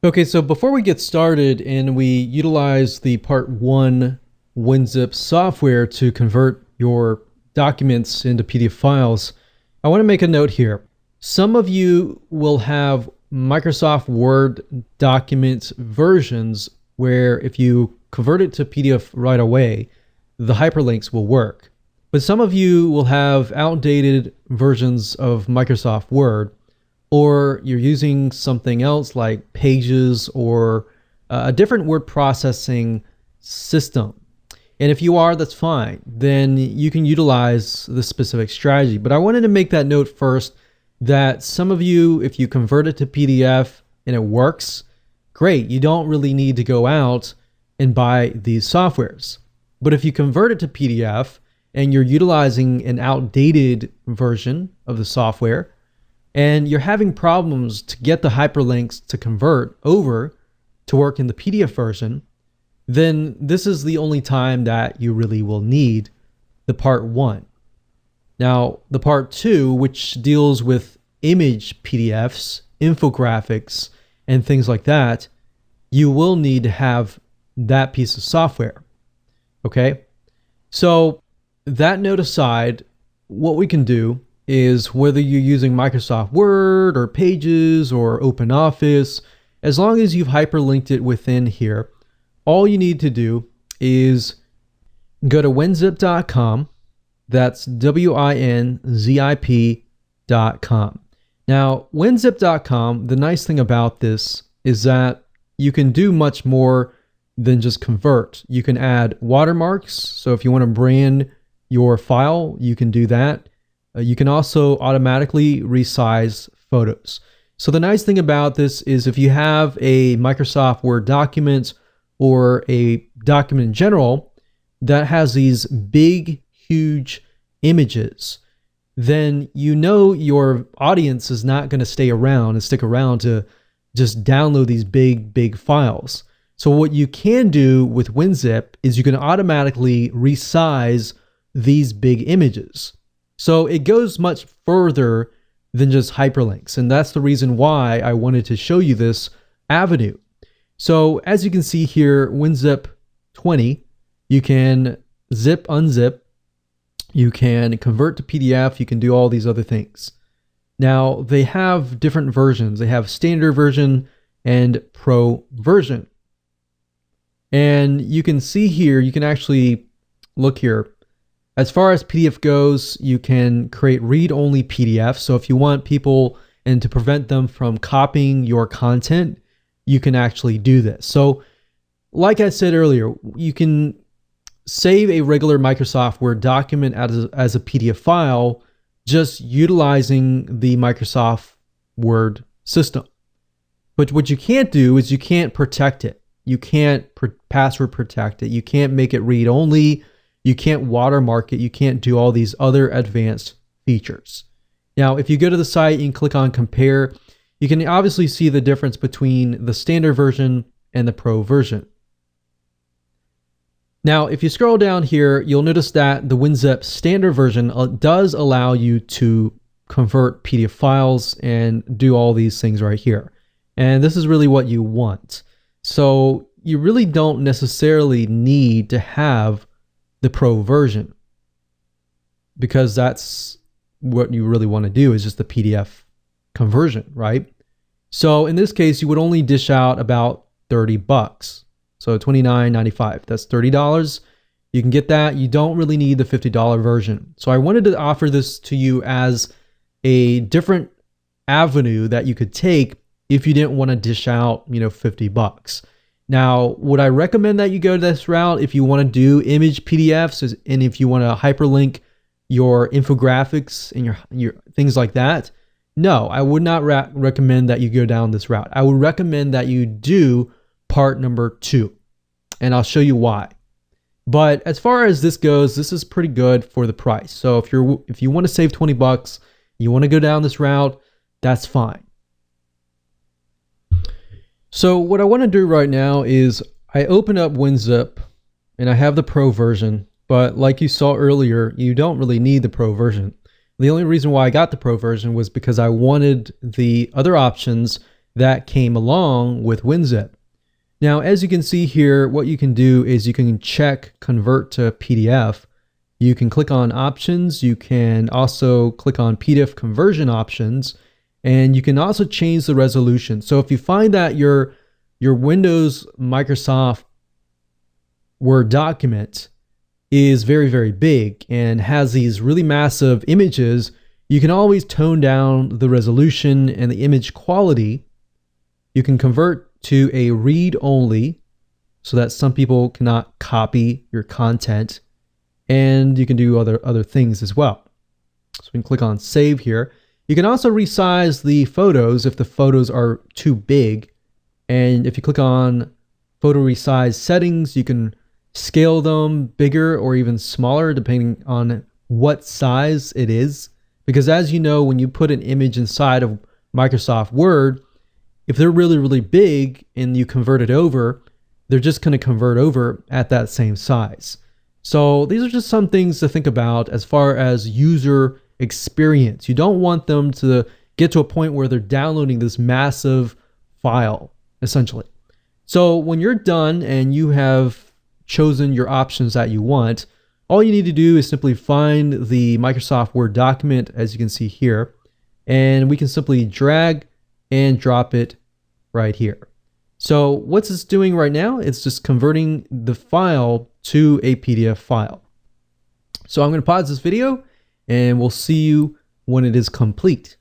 Okay, so before we get started and we utilize the part one WinZip software to convert your documents into PDF files, I want to make a note here. Some of you will have Microsoft Word document versions where if you convert it to PDF right away, the hyperlinks will work. But some of you will have outdated versions of Microsoft Word, or you're using something else like Pages or a different word processing system. And if you are, that's fine. Then you can utilize the specific strategy. But I wanted to make that note first that some of you, if you convert it to PDF and it works, great. You don't really need to go out and buy these softwares. But if you convert it to PDF and you're utilizing an outdated version of the software, and you're having problems to get the hyperlinks to convert over to work in the PDF version, then this is the only time that you really will need the part one. Now, the part two, which deals with image PDFs, infographics, and things like that, you will need to have that piece of software. Okay? So, that note aside, what we can do is whether you're using Microsoft Word or Pages or OpenOffice, as long as you've hyperlinked it within here, all you need to do is go to winzip.com. That's WINZIP.com. Now, winzip.com, the nice thing about this is that you can do much more than just convert. You can add watermarks. So if you want to brand your file, you can do that. You can also automatically resize photos. So the nice thing about this is if you have a Microsoft Word document or a document in general that has these big, huge images, then you know your audience is not going to stay around and stick around to just download these big files. So what you can do with WinZip is you can automatically resize these big images. So it goes much further than just hyperlinks. And that's the reason why I wanted to show you this avenue. So as you can see here, WinZip 20, you can zip, unzip, you can convert to PDF, you can do all these other things. Now they have different versions. They have standard version and pro version. And you can see here, you can actually look here. As far as PDF goes, you can create read-only PDFs. So if you want people and to prevent them from copying your content, you can actually do this. So like I said earlier, you can save a regular Microsoft Word document as a PDF file just utilizing the Microsoft Word system. But what you can't do is you can't protect it. You can't password protect it. You can't make it read-only. You can't watermark it. You can't do all these other advanced features. Now, if you go to the site and click on compare, you can obviously see the difference between the standard version and the pro version. Now, if you scroll down here, you'll notice that the WinZip standard version does allow you to convert PDF files and do all these things right here. And this is really what you want. So you really don't necessarily need to have the pro version, because that's what you really want to do is just the PDF conversion, right? So in this case, you would only dish out about $30. So $29.95, that's $30. You can get that. You don't really need the $50 version. So I wanted to offer this to you as a different avenue that you could take if you didn't want to dish out, $50. Now, would I recommend that you go this route if you want to do image PDFs and if you want to hyperlink your infographics and your things like that? No, I would not recommend that you go down this route. I would recommend that you do part number 2, and I'll show you why. But as far as this goes, this is pretty good for the price. So if you want to save $20, you want to go down this route, that's fine. So what I want to do right now is I open up WinZip and I have the pro version, but like you saw earlier, you don't really need the pro version. The only reason why I got the pro version was because I wanted the other options that came along with WinZip. Now, as you can see here, what you can do is you can check convert to PDF. You can click on options. You can also click on PDF conversion options, and you can also change the resolution. So if you find that your Windows Microsoft Word document is very, very big and has these really massive images, you can always tone down the resolution and the image quality. You can convert to a read-only so that some people cannot copy your content, and you can do other things as well. So we can click on save here. You can also resize the photos if the photos are too big, and if you click on photo resize settings, you can scale them bigger or even smaller depending on what size it is, because as you know, when you put an image inside of Microsoft Word, if they're really, really big and you convert it over, they're just going to convert over at that same size. So these are just some things to think about as far as user experience. You don't want them to get to a point where they're downloading this massive file, essentially. So when you're done and you have chosen your options that you want, all you need to do is simply find the Microsoft Word document, as you can see here, and we can simply drag and drop it right here. So what's this doing right now? It's just converting the file to a PDF file. So I'm going to pause this video and we'll see you when it is complete.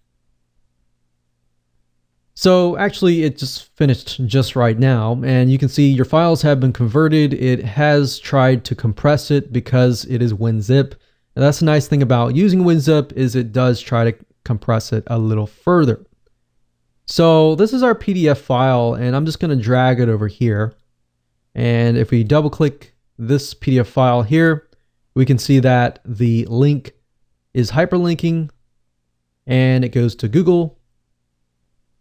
So actually it just finished just right now, and you can see your files have been converted. It has tried to compress it because it is WinZip. And that's the nice thing about using WinZip is it does try to compress it a little further. So this is our PDF file, and I'm just going to drag it over here. And if we double click this PDF file here, we can see that the link is hyperlinking and it goes to Google.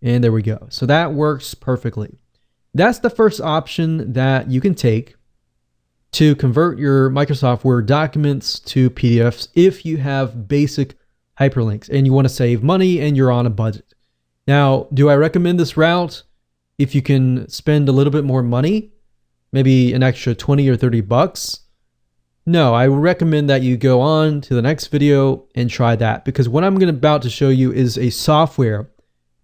And there we go. So that works perfectly. That's the first option that you can take to convert your Microsoft Word documents to PDFs if you have basic hyperlinks and you want to save money and you're on a budget. Now, do I recommend this route if you can spend a little bit more money, maybe an extra 20 or 30 bucks? No, I would recommend that you go on to the next video and try that, because what I'm about to show you is a software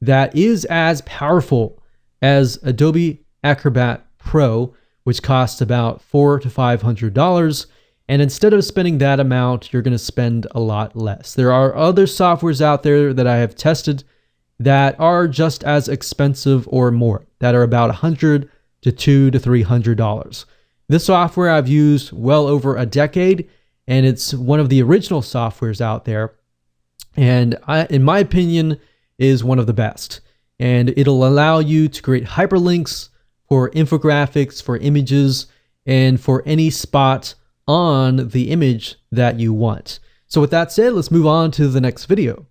that is as powerful as Adobe Acrobat Pro, which costs about $400 to $500. And instead of spending that amount, you're going to spend a lot less. There are other softwares out there that I have tested that are just as expensive or more, that are about $100 to $200 to $300. This software I've used well over a decade, and it's one of the original softwares out there. And in my opinion, is one of the best. And it'll allow you to create hyperlinks for infographics, for images, and for any spot on the image that you want. So with that said, let's move on to the next video.